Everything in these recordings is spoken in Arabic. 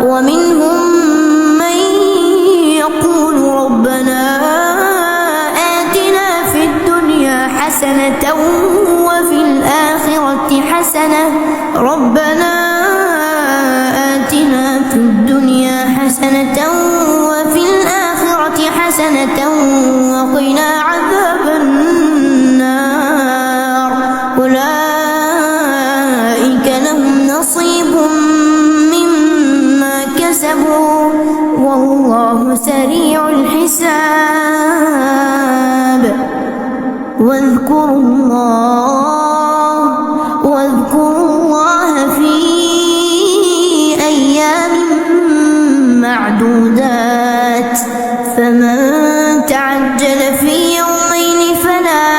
ومنهم من يقول ربنا آتنا في الدنيا حسنة وفي الآخرة حسنة ربنا آتنا في الدنيا حسنة وفي الآخرة حسنة وقنا عذاب النار أولئك لهم نصيب مما كسبوا والله سريع الحساب واذكروا الله في أيام معدودات فمن تعجل في يومين فلا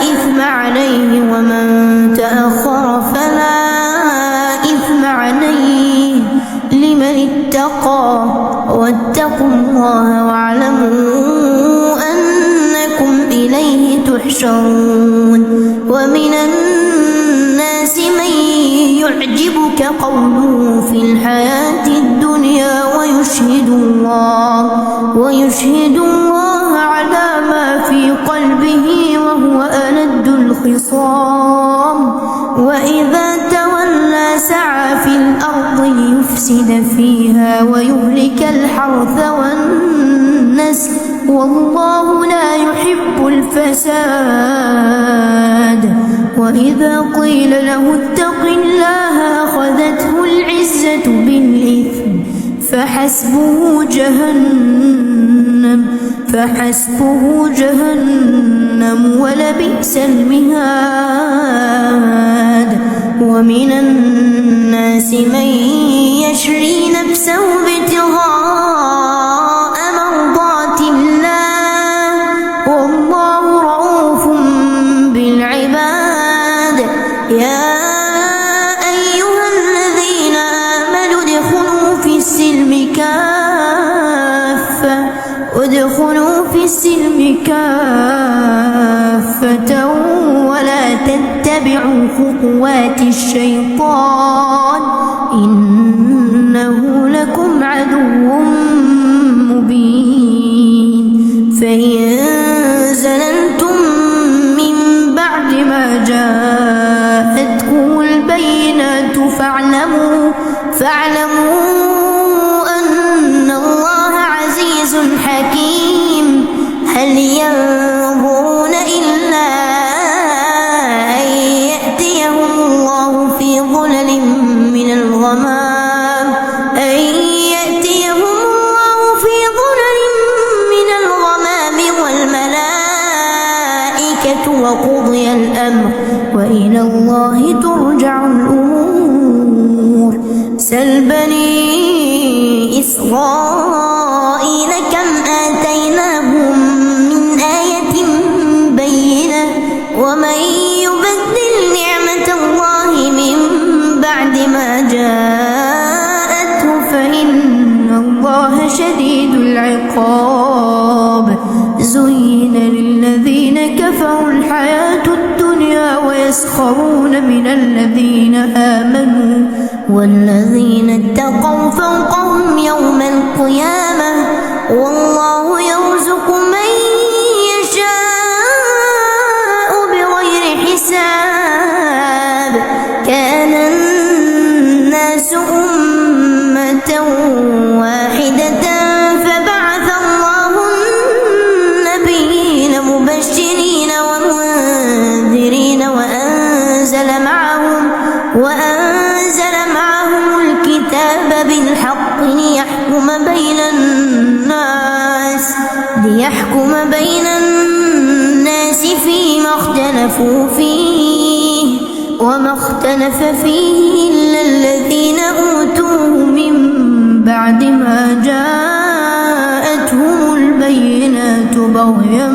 إثم عليه ومن تأخر فلا إثم عليه لمن اتقى واتقوا الله واعلموا أنكم إليه تحشرون ومن الناس من يعجبك قوله في الحياة الدنيا ويشهد الله على ما في قلبه وهو ألد الخصام وإذا تولى سعى في الأرض ليفسد فيها ويهلك الحرث والنسل والله لا يحب الفساد وإذا قيل له اتق الله أخذته العزة بالإثم فحسبه جهنم ولبئس المهاد ومن الناس من يشري نفسه ابتغاء مرضات الله والله رؤوف بالعباد يا أيها الذين آمنوا ادخلوا في السلم كافة ولا تتبعوا خطوات الشيطان إنه لكم عدو مبين فإن زللتم من بعد ما جاءتكم البينات فاعلموا أن الله عزيز حكيم هل ينظرون إلا أن يأتيهم الله في ظلل من الغمام والملائكة وقضي الأمر وإلى الله ترجع الأمور سل بني إسرائيل كم آتيناهم من آية بينة ومن يبدل نعمة الله من بعد ما جاءته فإن الله شديد العقاب زين للذين كفروا الحياة الدنيا ويسخرون من الذين آمنوا والذين اتقوا فوقهم يوم القيامة والله يرزق من يشاء بغير حساب كان الناس أمة واحدة فبعث الله النبيين مبشرين ومنذرين وأنزل معهم الكتاب بالحق ليحكم بين الناس فيما اختلفوا فيه وما اختلف فيه إلا الذين أوتوه من بعد ما جاءتهم البينات بغيا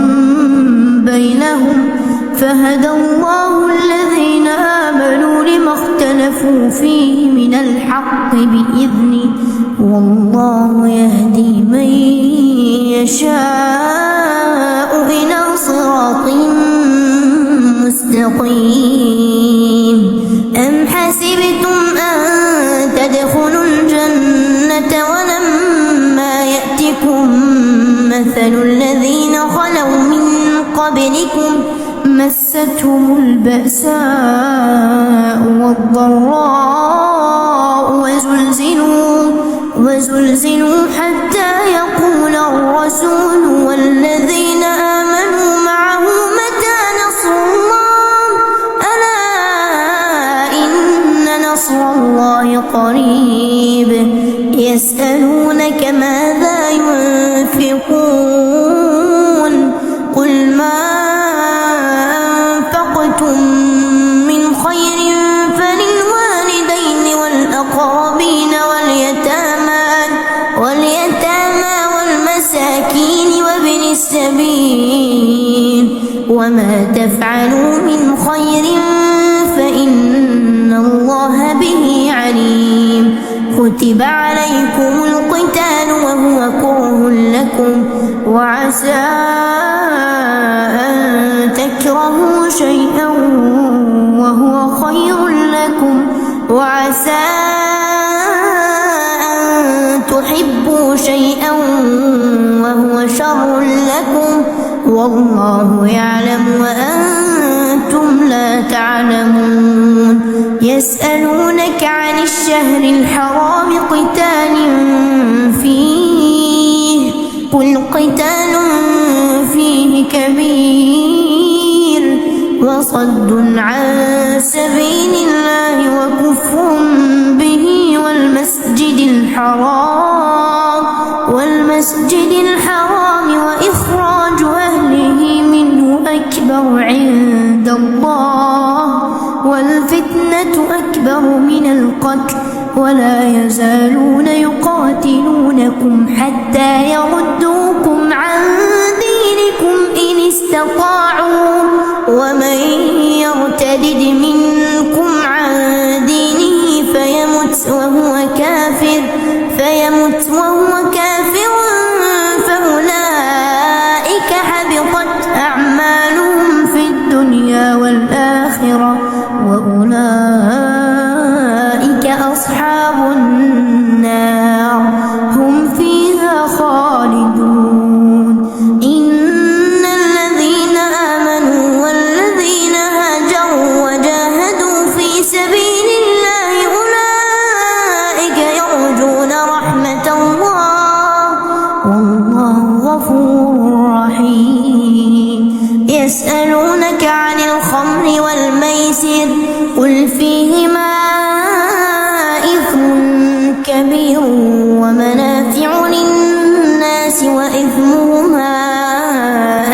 بينهم فهدى الله الذين آمنوا لما اختلفوا فيه من الحق بإذنه والله يهدي من يشاء إلى صراط مستقيم أم حسبتم أن تدخلوا مثل الذين خلوا من قبلكم مستهم البأساء والضراء وزلزلوا حتى يقول الرسول والذين آمنوا معه متى نصر الله ألا إن نصر الله قريب يسألونك ماذا ينفقون قل ما أنفقتم من خير فللوالدين والأقربين واليتامى والمساكين وابن السبيل وما تفعلوا من خير فإن الله به عليم كتب عليكم القتال وهو كره لكم وعسى أن تكرهوا شيئا وهو خير لكم وعسى أن تحبوا شيئا وهو شر لكم والله يعلم وأنتم لا تعلمون يسألونك عن الشهر الحرام قتال فيه قل قتال فيه كبير وصد عن سبيل الله وكفر به والمسجد الحرام وإخراج أهله منه أكبر عند الله والفتنة أكبر من القتل ولا يزالون يقاتلونكم حتى يردوكم عن دينكم إن استطاعوا ومن يرتد منكم عن دينه فيمت وهو كافر فأولئك حبطت أعمالهم في الدنيا والآخرة وأولئك أصحاب النار هم فيها خالدون إن الذين آمنوا والذين هاجروا وجاهدوا في سبيل الله أولئك يرجون رحمة الله والله غفور رحيم يسألونك عن الخمر والميسر قل فيهما إثم كبير ومنافع للناس وإثمهما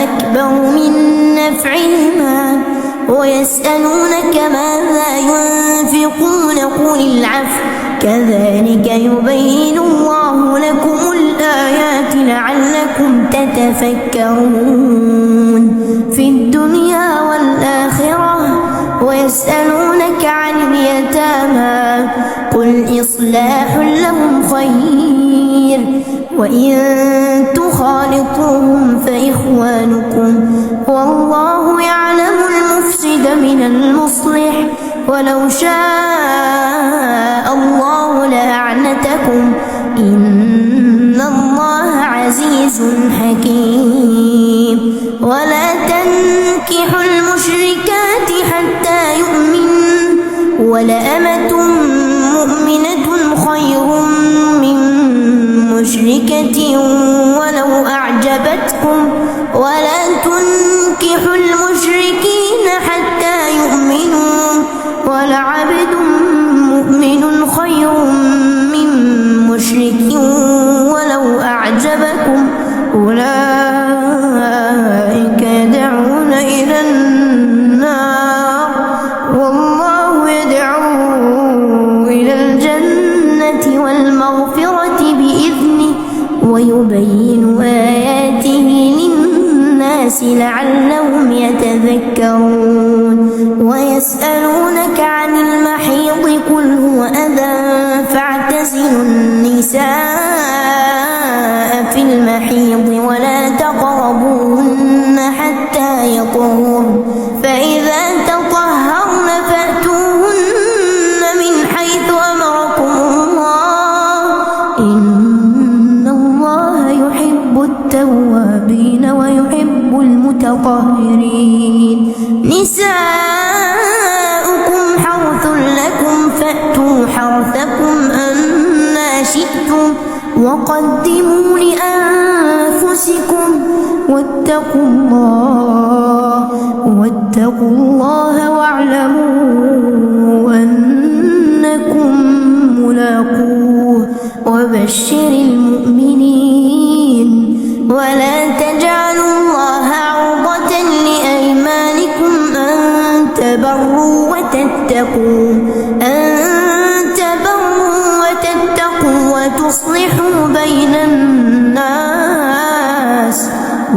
أكبر من نفعهما ويسألونك ماذا ينفقون قل العفو كذلك يبين الله لكم الآيات لعلكم تتفكرون في الدنيا والآخرة ويسألونك عن اليتامى قل إصلاح لهم خير وإن تخالطوهم فإخوانكم والله يعلم المفسد من المصلح ولو شاء الله لأعنتكم إن الله عزيز حكيم ولا تنكحوا المشركات حتى يؤمنوا ولأمة مؤمنة خير من مشركة ولو أعجبتكم ولا تنكحوا المشركين حتى يؤمنوا ولعبد مؤمن خير من مشرك ولو أعجبكم أولئك يدعون إلى النار والله يدعو إلى الجنة والمغفرة بإذنه ويبين آياته للناس لعلهم يتذكرون ويسألونك عن المحيض قل هو أذى فاعتزلوا النساء في المحيض ولا تقربوهن حتى يطهرن فإذا تطهرن فأتوهن من حيث أمركم الله إن الله يحب التوابين ويحب المتطهرين. نساؤكم حرث لكم فأتوا حرثكم أنى شئتم وقدموا لأنفسكم واتقوا الله واعلموا أنكم ملاقوه وبشر المؤمنين. ولا تجعلوا الله عرضة لأيمانكم أن تبروا وتتقوا وتصلحوا بين الناس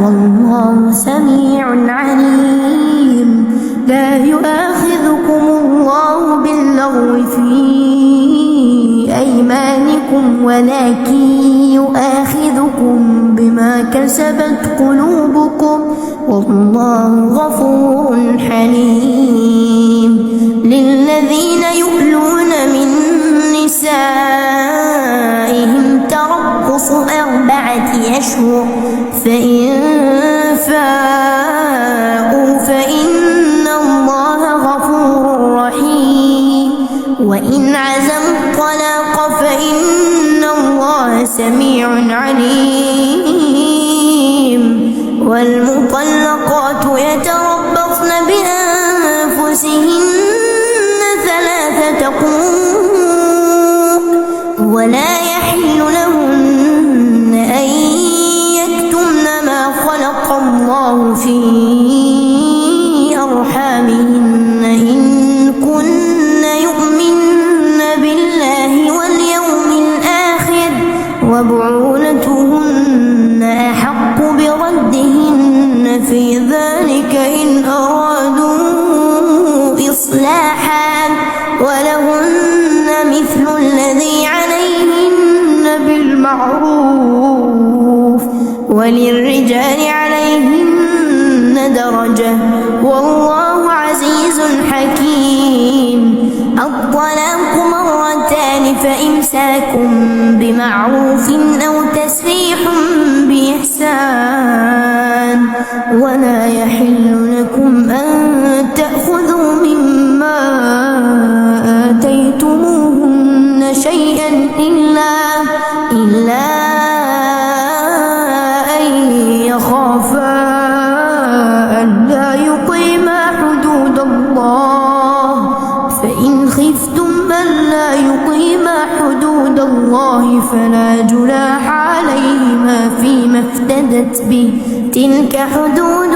والله سميع عليم. لا يؤاخذكم الله باللغو في أيمانكم ولكن يؤاخذكم بما كسبت قلوبكم والله غفور حليم. للذين يؤلون من نسائهم تربص 4 أشهر فإن فاءوا فإن الله غفور رحيم. وإن عزموا الطلاق فإن الله سميع عليم. والمطلقات يتربصن بأنفسهن 3 قروء ولا يحل لهن أن يكتمن ما خلق الله في أرحامهن إن كن يؤمن بالله واليوم الآخر وبعولتهن أحق بردهن في ذلك إن أرادوا إصلاحا ولهن مثل الذي عليهن بالمعروف وللرجال عليهن درجة والله عزيز حكيم. الطلاق 2 فإمساك بمعروف أو تسريح بإحسان. ولا يحل لكم أن تأخذوا مما آتيتموهن شيئا إلا أن يخافا ألا يقيما حدود الله فإن خفتم ألا يقيما حدود الله فلا جناح عليهما فيما افتدت به. تلك حدود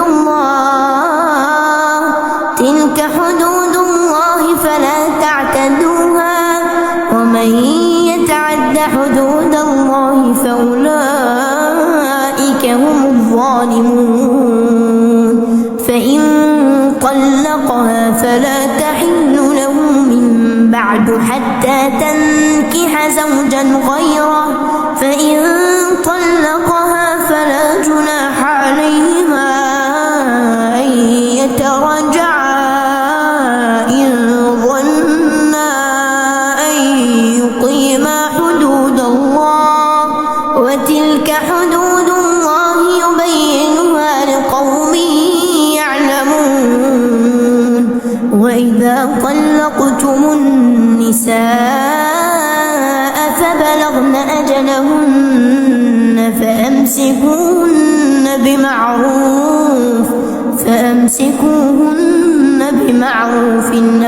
الله فلا تعتدوها ومن يتعد حدود الله فأولئك هم الظالمون. فإن طلقها فلا تحل له من بعد حتى تنكح زوجا غيره فإن طلقها فلا جناح عليهما أن يتراجعا إن ظنا أن يقيما حدود الله وتلك حدود الله يبينها لقوم يعلمون. وإذا طلقتم النساء فبلغن أجلهن فأمسكوهن بمعروف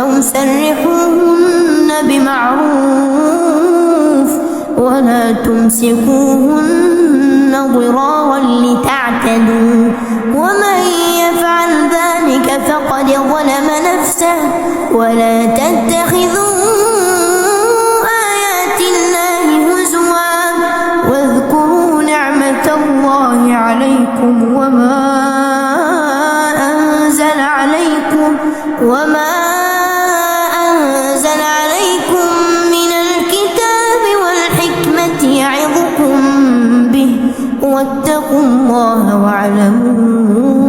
أو سرحوهن بمعروف ولا تمسكوهن ضرارا لتعتدوا ومن يفعل ذلك فقد ظلم نفسه. ولا تتخذوا آيات الله هزوا واذكروا نعمة الله عليكم وما أنزل عليكم من الكتاب والحكمة يعظكم به واتقوا الله واعلموا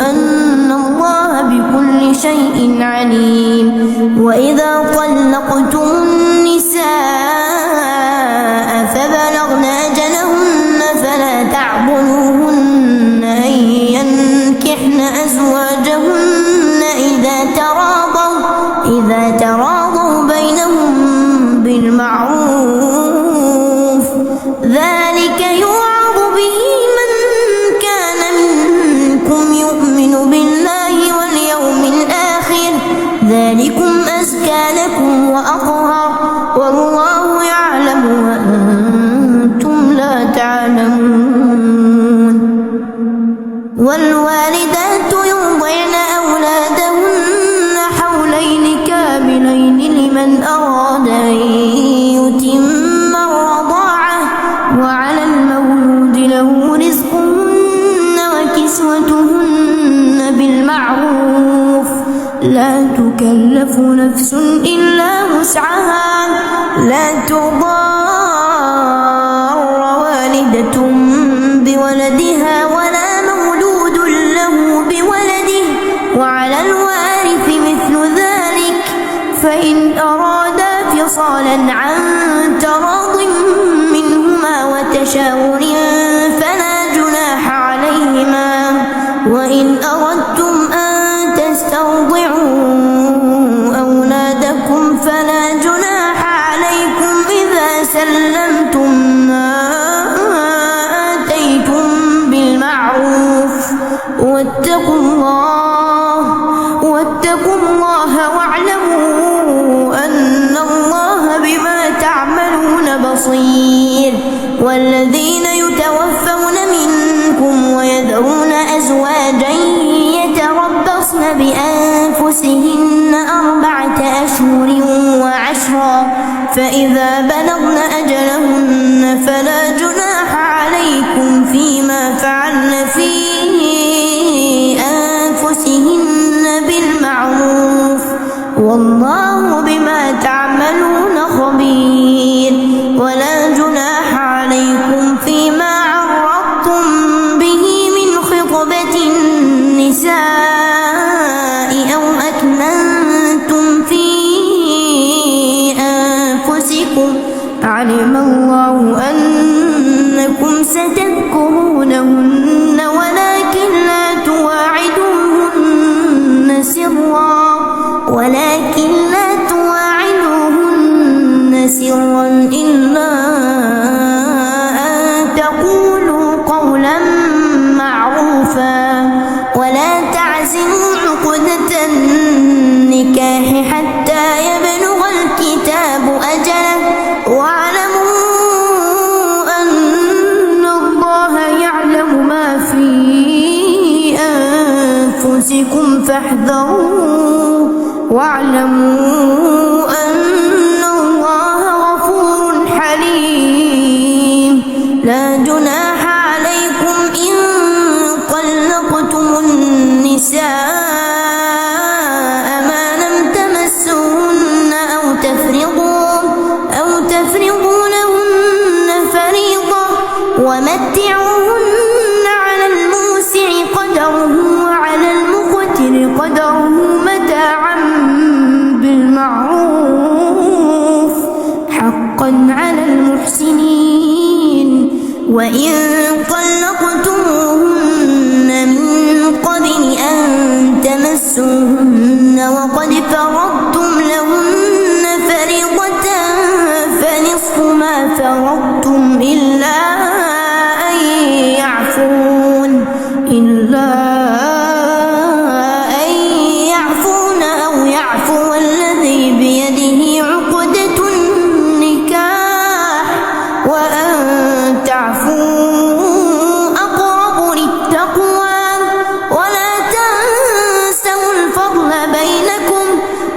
أن الله بكل شيء عليم. وإذا طلقتم النساء فبلغن أجلهن فلا تعضلوهن بالمعروف ذلك يوعظ به من كان منكم يؤمن بالله واليوم الآخر ذلكم أزكى لكم وأطهر والله يعلم وأنتم لا تعلمون. والوالدات يرضعن أولادهن حولين كاملين لمن أراد أن يتم الرضاعة وعلى المولود له رزقهن وكسوتهن بالمعروف لا تكلف نفس إلا وسعها لا تضار والدة بولدها ولا مولود له بولده وعلى الوارث مثل ذلك فإن أرادا فصالا عن تراض منهما وتشاور فلا جناح عليهما وإن أردتم أن تسترضعوا أولادكم فلا جناح عليكم إذا سلمتم ما آتيتم بالمعروف واتقوا الله واعلموا أن الله بما تعملون بصير. والذين يتوفون منكم ويذرون أزواجا يتربصن بأنفسهن 4 أشهر وعشرا فإذا بلغن أجلهن فلا جناح عليكم فيما فعلن في أنفسهن بالمعروف والله بما تعملون خبير. ولا جناح عليكم فيما عرضتم به من خطبة النساء أو أكننتم في أنفسكم علم الله أنكم ستذكرونهن ولكن لا تواعدوهن سرا إلا أن تقولوا قولا معروفا ولا تعزموا عقدة النكاح حتى يبلغ الكتاب أجله واعلموا أن الله يعلم ما في أنفسكم فاحذروه واعلموا أن الله غفور حليم. لا جناح عليكم إن طلقتم النساء ما لم تمسوهن أو تفرضوا لهن فريضة ومتعوهن على الموسع قدره وعلى المقتر قدره متاعا بالمعروف حقا على المحسنين. وإن طلقتموهن من قبل أن تمسوهن وقد فرضتم لهن فريضة فنصف ما فرضتم إلا أن يعفون أو يعفو الذي بيده عقدة النكاح وأن تعفوا أقرب للتقوى ولا تنسوا الفضل بينكم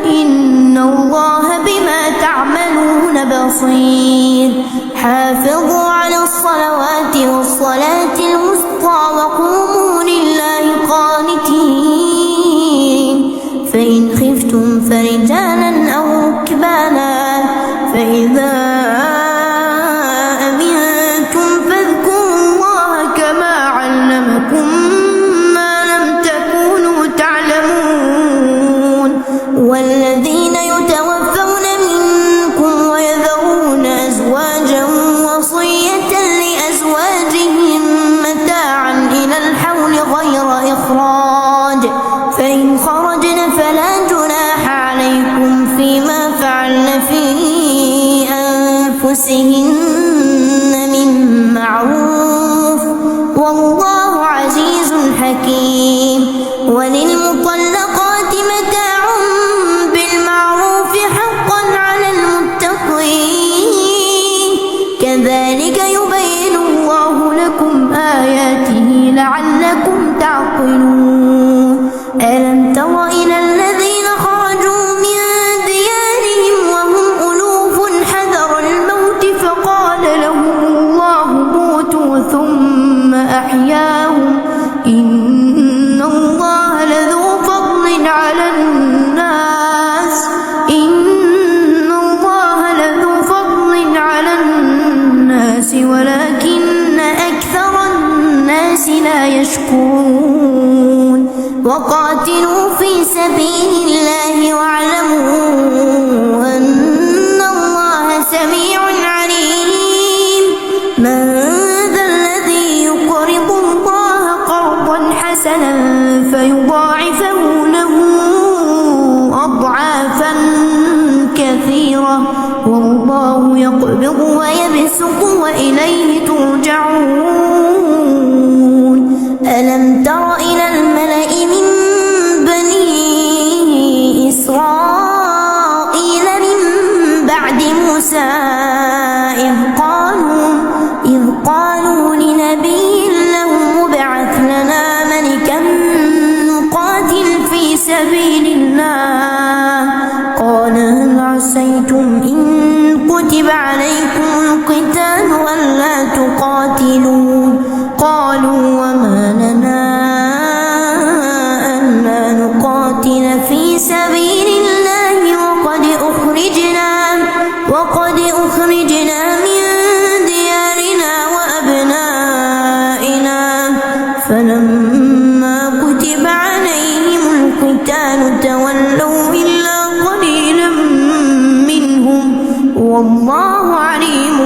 إن الله بما تعملون بصير. حافظوا على الصلوات والصلاة الوسطى وقوموا لله قانتين. فإن خفتم فرجالا أو ركبانا فإذا أمنتم فاذكروا الله كما علمكم ما لم تكونوا تعلمون. والذين يتوفون منكم ويذرون أزواجا وصية لأزواجهم لأنفسهن من معروف والله عزيز حكيم. وللمطلقات متاع بالمعروف حقا على المتقين كذلك يبين الله لكم آياته لعلكم تعقلون. ألم تر إلى الذين خرجوا من ديارهم وهم ألوف حذر الموت فقال لهم الله موتوا ثم أحياهم إن الله لذو فضل على الناس ولكن أكثر الناس لا يشكرون. وقاتلوا في سبيل الله واعلموا أن الله سميع عليم. من ذا الذي يقرض الله قرضا حسنا فيضاعفه له أضعافا كثيرة والله يقبض ويبسط وإليه ترجعون. ألم تر إلى الملأ من بني إسرائيل من بعد موسى إذ قالوا لنبي له ابعث لنا ملكا نقاتل في سبيل الله قال هل عسيتم إن كتب عليكم القتال ألا تقاتلوا قالوا وما لنا ألا نقاتل في سبيل الله وقد أخرجنا من ديارنا وأبنائنا فلما كتب عليهم القتال تولوا إلا قليلا منهم والله عليم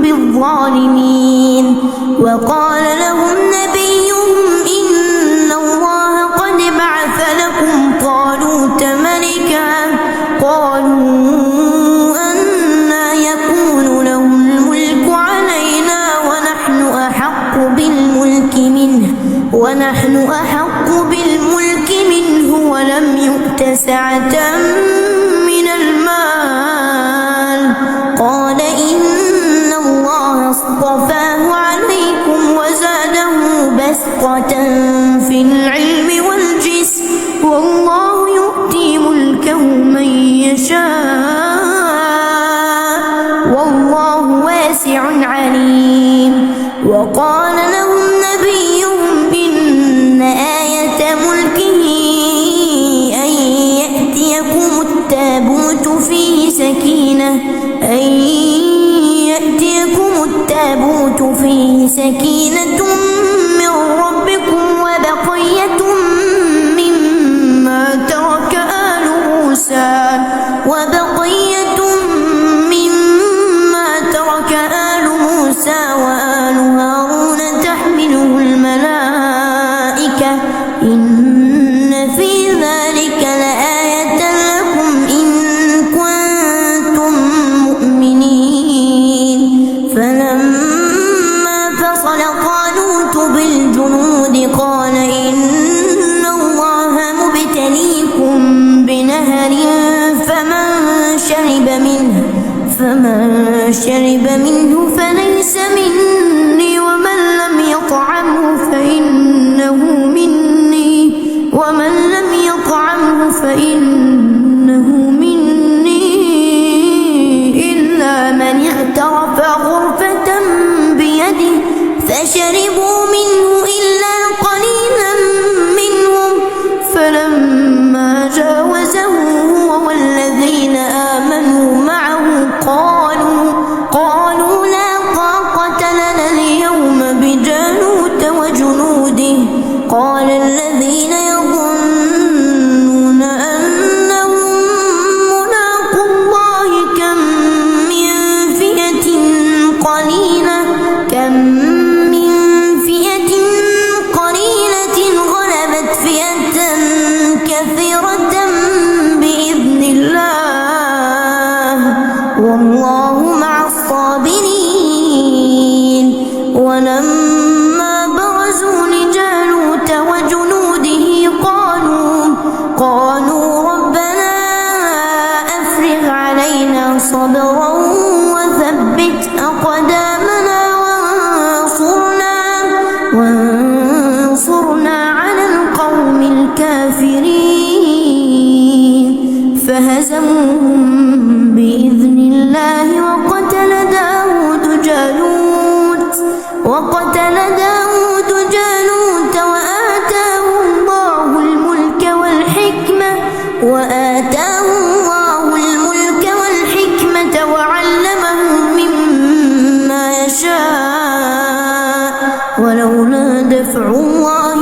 بالظالمين. وقال لهم نبيهم إن الله قد بعث لكم طالوت ملكا قالوا أنى يكون له الملك علينا ونحن أحق بالملك منه ولم يؤت سعة من المال قال إن الله اصطفاه عليكم وزاده بسطة في العلم والجسم والله يؤتي ملكه من يشاء والله واسع عليم. وقال لهم نبيهم إن آية ملكه أن يأتيكم التابوت فيه سكينة من ربكم وبقية مما ترك آل موسى وآل هارون تحمله الملائكة إن في ذلك لآية لكم إن كنتم مؤمنين. فلما فصل طالوت بالجنود قال إن الله مبتليكم بنهر فمن شرب منه فليس مني ومن لم يطعمه فإنه مني إلا من اغترف غرفة بيده فشربوا منه إلا قليلا منهم فلما جاوزه هو والذين آمنوا معه قالوا لا طاقة لنا اليوم بجالوت وجنوده قال الذين يظنون أنهم ملاقو الله كم من فئة قليلة غلبت فئة كثيرة بإذن الله والله داود جالوت وآتاه الله الملك والحكمة وعلمه مما يشاء ولولا دفع الله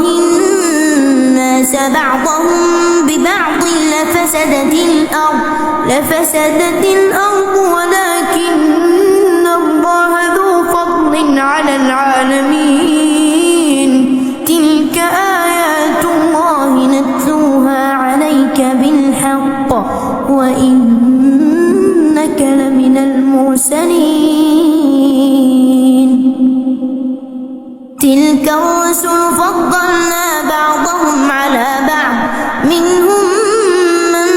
الناس بعضهم ببعض لفسدت الأرض ولكن الله ذو فضل على العالمين تلك آيات الله نتلوها عليك بالحق وإنك لمن المرسلين تلك الرسل فضلنا بعضهم على بعض منهم من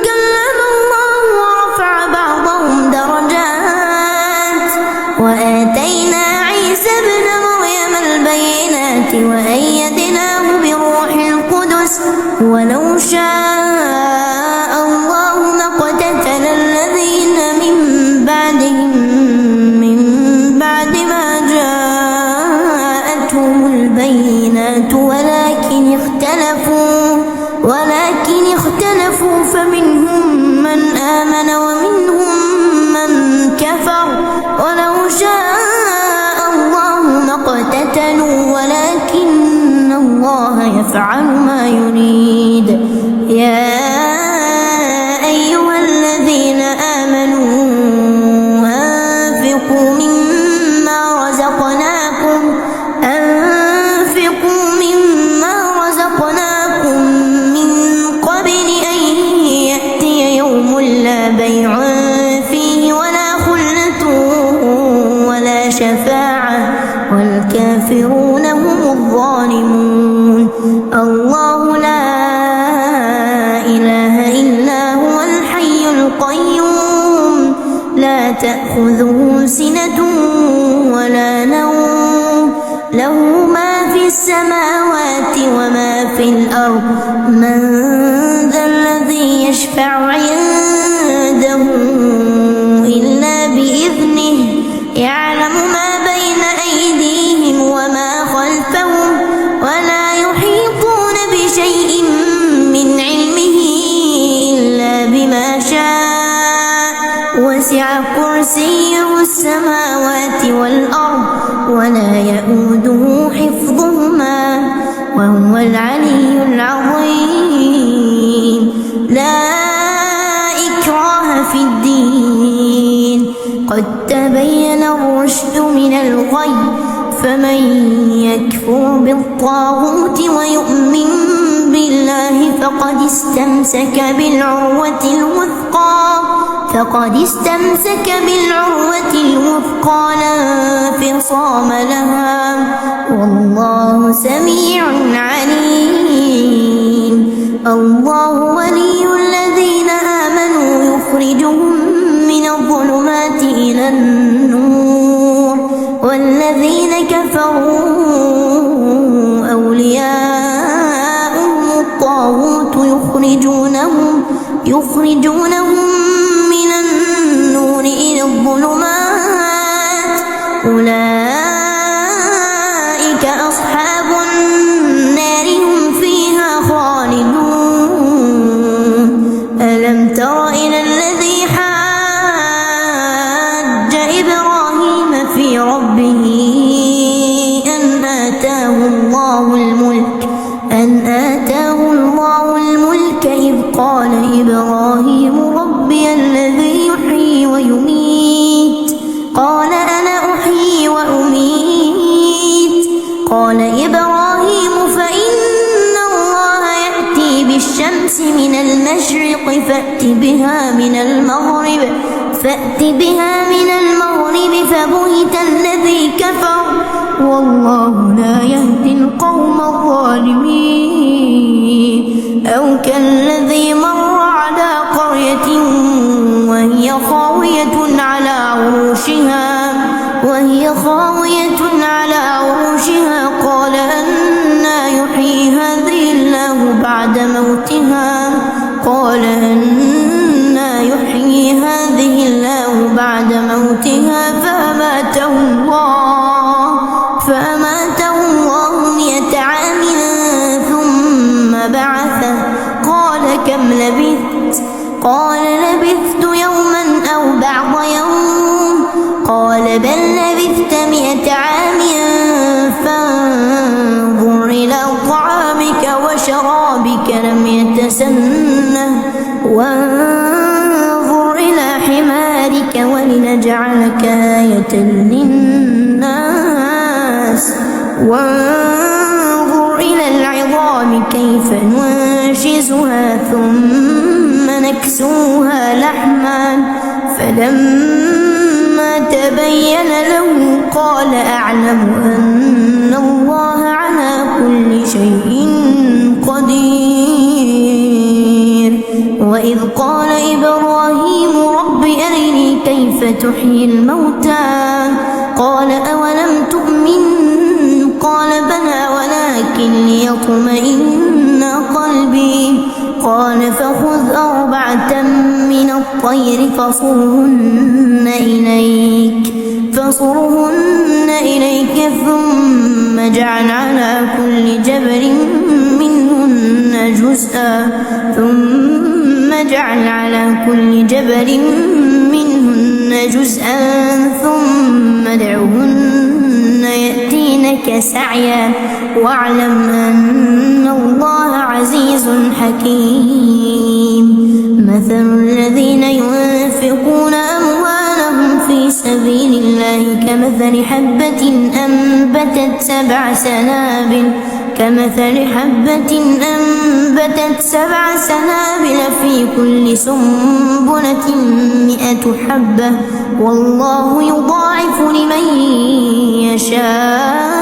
كلم الله ورفع بعضهم درجات وآتينا عيسى ابن مريم البينات وأيدناه بروح القدس ولو شاء الله ما اقتتل الذين من بعدهم من بعد ما جاءتهم البينات ولكن اختلفوا فمنهم من آمن ومنهم من كفر ولو شاء الله ما اقتتلوا ولكن الله يفعل ما يريد يا أيها الذين آمنوا أنفقوا مما رزقناكم من قبل أن يأتي يوم لا بيع فيه ولا خلة ولا شفاعة والكافرون هم الظالمون الله لا إله إلا هو الحي القيوم لا تأخذه سنة ولا نوم له ما في السماوات وما في الأرض من ذا الذي يشفع عنده إلا بإذنه يعلم ما بين أيديهم وما خلفهم ولا يحيطون بشيء من علمه إلا بما شاء وسع كرسيه السماوات والأرض ولا يؤوده حفظهما وهو العلي العظيم لا إكراه في الدين قد تبين الرشد من الغي فمن يكفر بالطاغوت ويؤمن بالله فقد استمسك بالعروة الوثقى لا انفصام لها والله سميع عليم الله ولي الذين آمنوا يخرجهم من الظلمات إلى النور والذين كفروا أولياؤهم الطاغوت يخرجونهم من النور إلى الظلمات أولئك أصحاب النار هم فيها خالدون ألم تر إلى الذي حاج إبراهيم في ربه أن آتاه الله الملك إذ قال إبراهيم ربي الذي يحيي ويميت قال أنا أحيي وأميت قال إبراهيم فإن الله يأتي بالشمس من المشرق فأت بها من المغرب فبهت الذي كفر والله لا يهدي القوم الظالمين أو كالذي مر على قرية وهي خاوية على عروشها قال أنى يحيي هذه الله بعد موتها فأماته الله بل لبثت 100 عام فانظر إلى طعامك وشرابك لم يتسنه وانظر إلى حمارك ولنجعلك آية للناس وانظر إلى العظام كيف ننشزها ثم نكسوها لحما فلما تبين له قال أعلم أن الله على كل شيء قدير. وإذ قال إبراهيم رب أرني كيف تحيي الموتى قال أولم تؤمن قال بلى ولكن ليطمئن قلبي قال فخذ 4 من الطير فصرهن إليك ثم اجعل على كل جبل منهن جزءا ثم ادعهن يأتينك سعيا واعلم أن الله عزيز حكيم. مثل الذين ينفقون أموالهم في سبيل الله كمثل حبة أنبتت 7 سنابل في كل سنبلة 100 حبة والله يضاعف لمن يشاء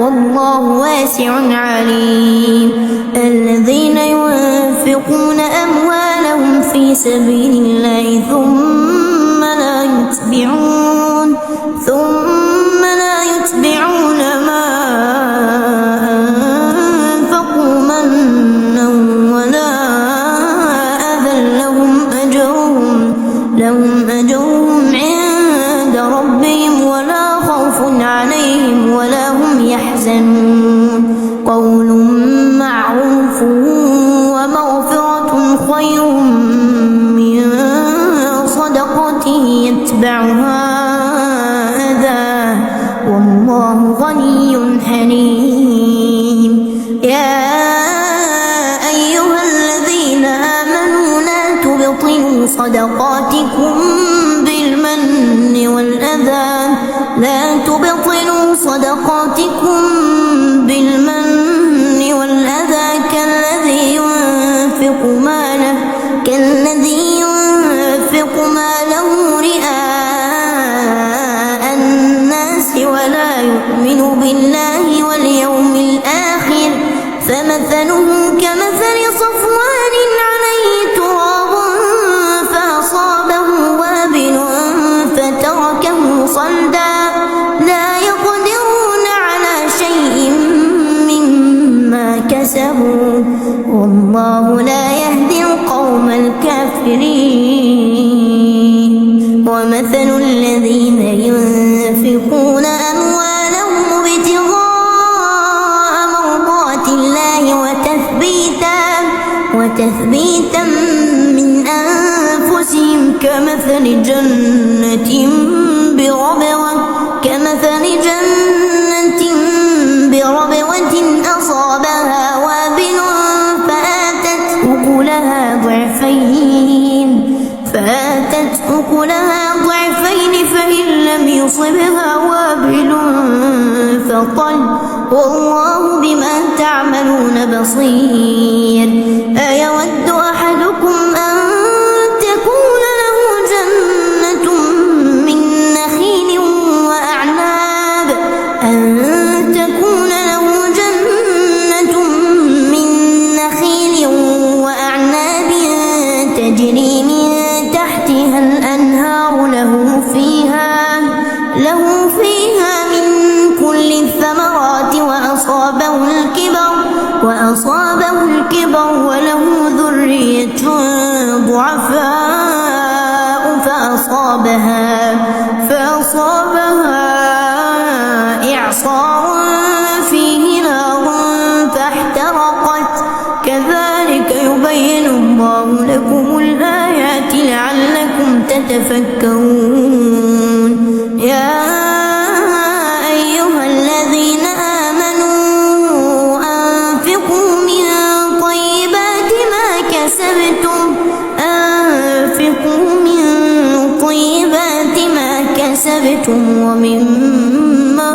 والله واسع عليم. الذين ينفقون أموالهم في سبيل الله ثم لا يتبعون ما أنفقوا منا ولا أذى لهم أجرهم عند ربهم ولا خوف عليهم ولا هم يحزنون. قول معروف ومغفرة خير من صدقة يتبعها أذى والله غني حليم. يا أيها الذين آمنوا لا تبطلوا صدقاتكم بالمن والأذى كالذي ينفق ماله رئاء الناس ولا يؤمن بالله واليوم الآخر فمثله كمثل صفوان عليه تراب فأصابه وابل فتركه صلدا لا يقدرون على شيء مما كسبوا والله لا يهدي القوم الكافرين. ومثل الذين ينفقون أموالهم ابتغاء مرضات الله وتثبيتا من أنفسهم كمثل جنة بربوة أصابها وابل فآتت أكلها ضعفين فإن لم يصبها وابل فطل والله بما تعملون بصير. أيود أحدكم أن تكون له جنة من نخيل وأعناب تجري من تحتها الأنهار له فيها من كل الثمرات وأصابه الكبر وله ذرية ضعفاء فأصابها إعصار فيه نار فاحترقت كذلك يبين الله لكم الآيات لعلكم تتفكرون. اكتسبتم ومما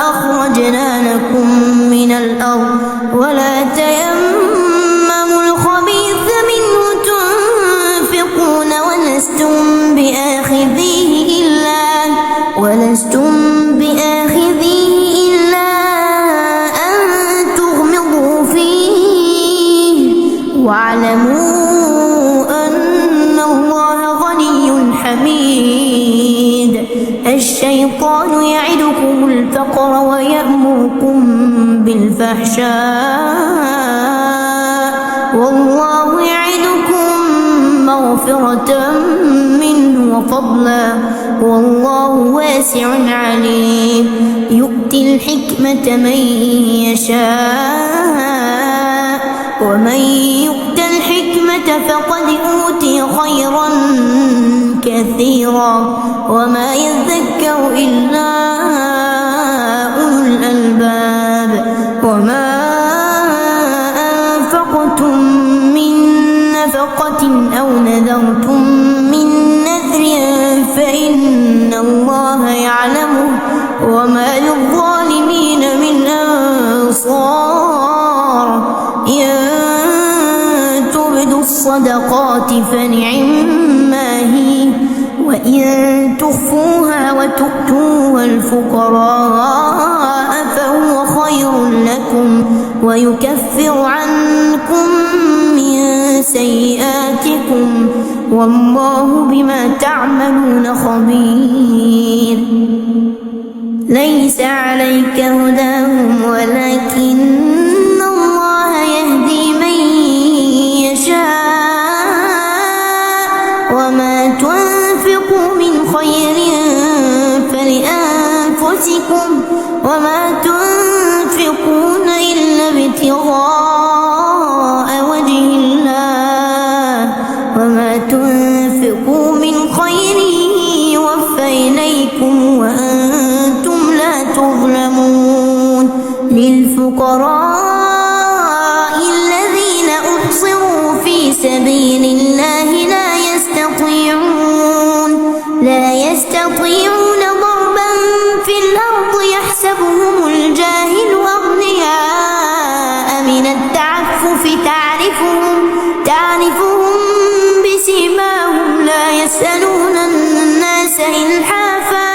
أخرجنا لكم من الأرض ولا تيمموا الخبيث منه تنفقون ولستم بآخذيه إلا أن تغمضوا فيه واعلموا أن الله غني حميد. الشيطان يعدكم الفقر ويأمركم بالفحشاء والله يعدكم مغفرة منه وفضلا والله واسع عليم. يؤتي الحكمة من يشاء ومن يؤت الحكمة فقد أوتي خيرا كثيرا وما يذكر إلا أولو الألباب. وما أنفقتم من نفقة أو نذرتم من نذر فإن الله يعلمه وما للظالمين من أنصار. إن تبدوا الصدقات فنعما هي وإن تخفوها وتؤتوها الفقراء فهو خير لكم ويكفر عنكم من سيئاتكم والله بما تعملون خبير. ليس عليك هداهم ولكن الله يهدي من يشاء وما تنفقوا من خير فلأنفسكم وما تنفقون إلا ابتغاء وجه الله وما تنفقوا من خير يوفى إليكم وأنتم لا تظلمون. للفقراء الذين أحصروا في سبيل الله لا يستطيعون ضربا في الأرض يحسبهم الجاهل أغنياء من التعفف تعرفهم بسيماهم لا يسألون الناس إلحافا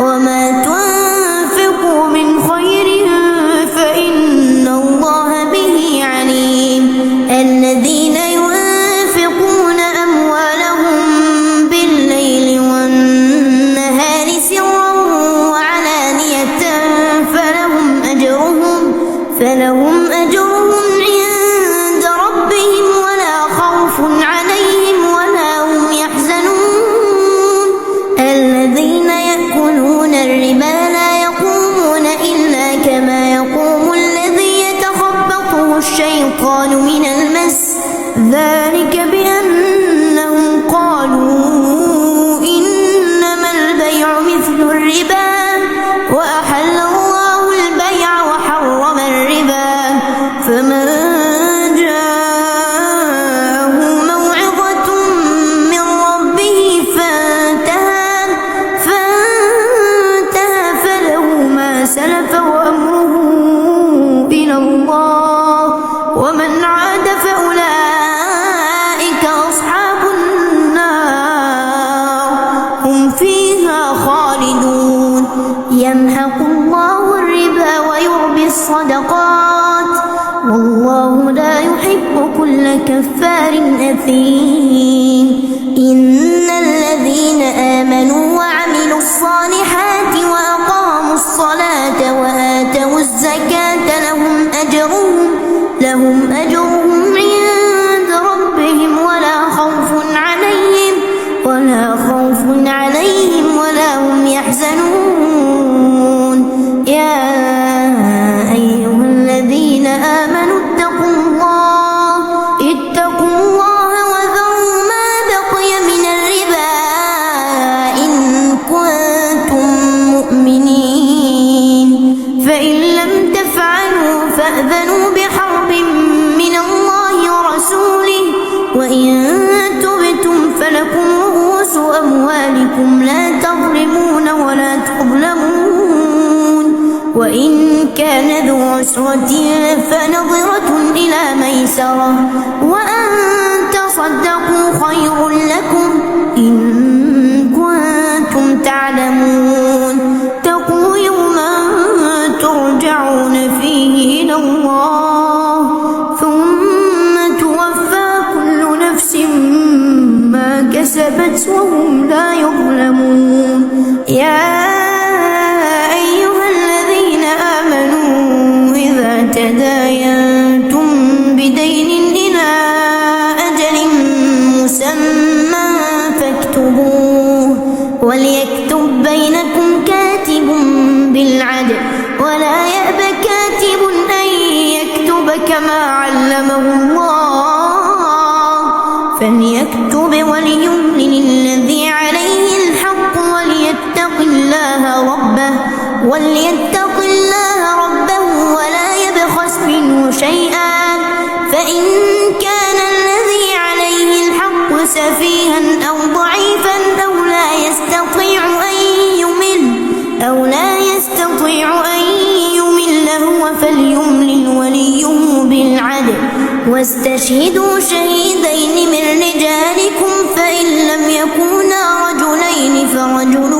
وما تنفقوا من خير فإن الله به عليم. الذين ينفقون أموالهم بالليل والنهار سرا وعلانية فلهم أجرهم عند ربهم ولا خوف عليهم ولا هم يحزنون. الذين يأكلون الربا لا يقومون إلا كما يقوم الذي يتخبطه الشيطان من المس ذلك بأنهم قالوا إنما البيع مثل الربا وأحل الله البيع وحرم الربا. فمن جاءه موعظة من ربه فانتهى فله ما سلف وأمره إلى الله ومن عاد فأولئك أصحاب النار هم فيها خالدون. يمحق الله الربا ويربي الصدقات والله لا يحب كل كفار أثيم. إن الذين آمنوا وعملوا الصالحات وأقاموا الصلاة وآتوا الزكاة لهم أجرهم عند ربهم ولا خوف عليهم ولا هم يحزنون. يا أيها الذين آمنوا اتقوا الله وذروا ما بقي من الربا إن أموالكم لا تظلمون ولا تظلمون. وإن كان ذو عسرة فنظرة إلى ميسرة، وأن تصدقوا خير لكم إن كنتم تعلمون. اتقوا يوما ترجعون فيه إلى الله ثم توفى كل نفس ما كسبت وهم لا يظلمون. يا أيها الذين آمنوا إذا تداينتم بدين إلى أجل مسمى فاكتبوه، وليكتب بينكم كاتب بالعدل ولا يأب كاتب أن يكتب كما علمه الله، فليكتب وليملل الذي عليه الحق وليتق الله ربه ولا يبخس منه شيئا، فإن كان الذي عليه الحق سفيها أو ضعيفا أو لا يستطيع أن يمل هو فليملل وليه بالعدل، واستشهدوا شهيدين من رجالكم فإن لم يكونا رجلين فرجل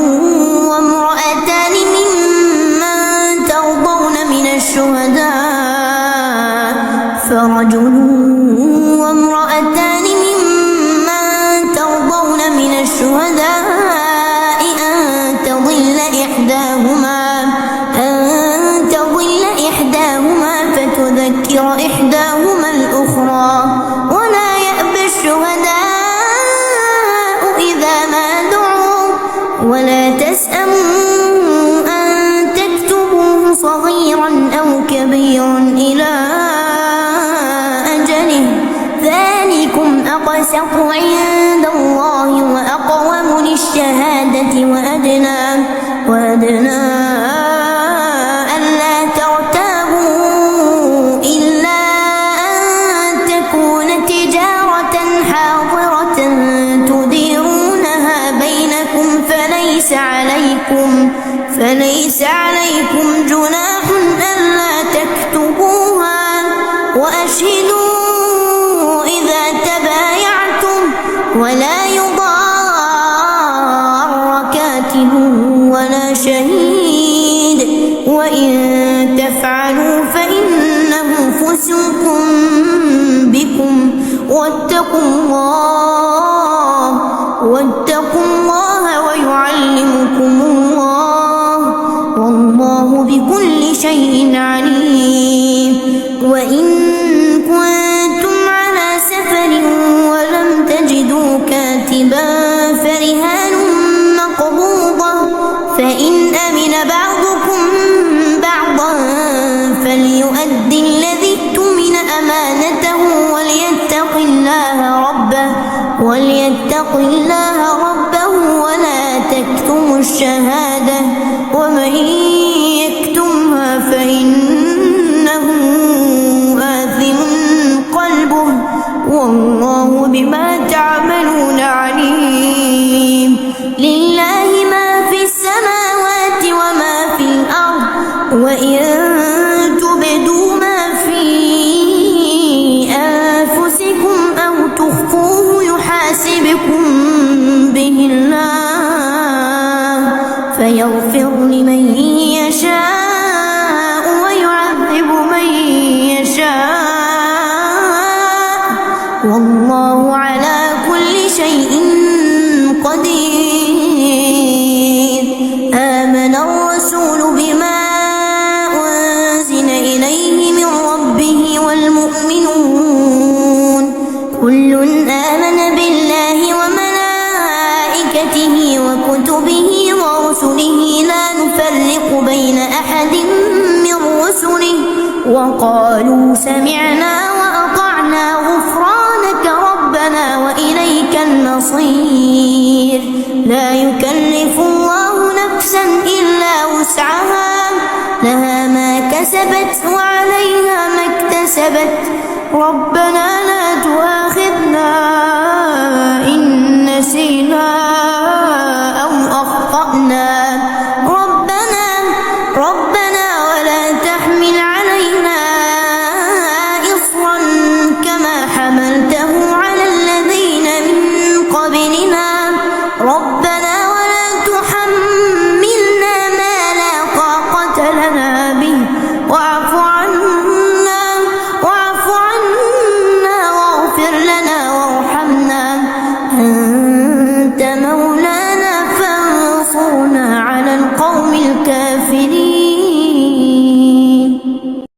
وامرأتان ممن ترضون من الشهداء أن تضل إحداهما فتذكر إحداهما الأخرى، ولا يأبى الشهداء إذا ما دعوا، ولا تسأموا أن تكتبوه صغيرا أو كبيرا إلى أجله، ذلكم أقسط عند الله وأقوم للشهادة وأدنى ألا ترتابوا إلا أن تكون تجارة حاضرة تديرونها بينكم فليس عليكم جناح ألا تكتبوها، وأشهدوا إذا تبايعتم ولا يضار كاتب ولا شهيد، وإن تفعلوا فإنه فسوق بكم، واتقوا الله ويعلمكم الله، والله بكل شيء عليم. وإن كنتم على سفر ولم تجدوا كاتبا فرهان مقبوضة، فإن أمن بعضكم بعضا فليؤدي الذي اؤتمن أمانته وليتق الله ربه ولا تكتموا الشهادة، ومن يكتمها فإنه آثم قلبه، والله بما تعملون عليم. لله ما في السماوات وما في الأرض، وإن تبدوا ما في أنفسكم أو تخفوه يحاسبكم به الله، فيغفر لمن يشاء ويعذب من يشاء، والله على كل شيء قدير. آمن الرسول بما أنزل إليه من ربه والمؤمنون كل آمن بالله وملائكته وكتبه ورسله لا نفرق بين أحد من رسله، وقالوا سمعنا وأطعنا غفرانك ربنا وإليك المصير. لا يكلف الله نفسا إلا وسعها، لها ما كسبت وعليها ما اكتسبت، ربنا لا تؤاخذنا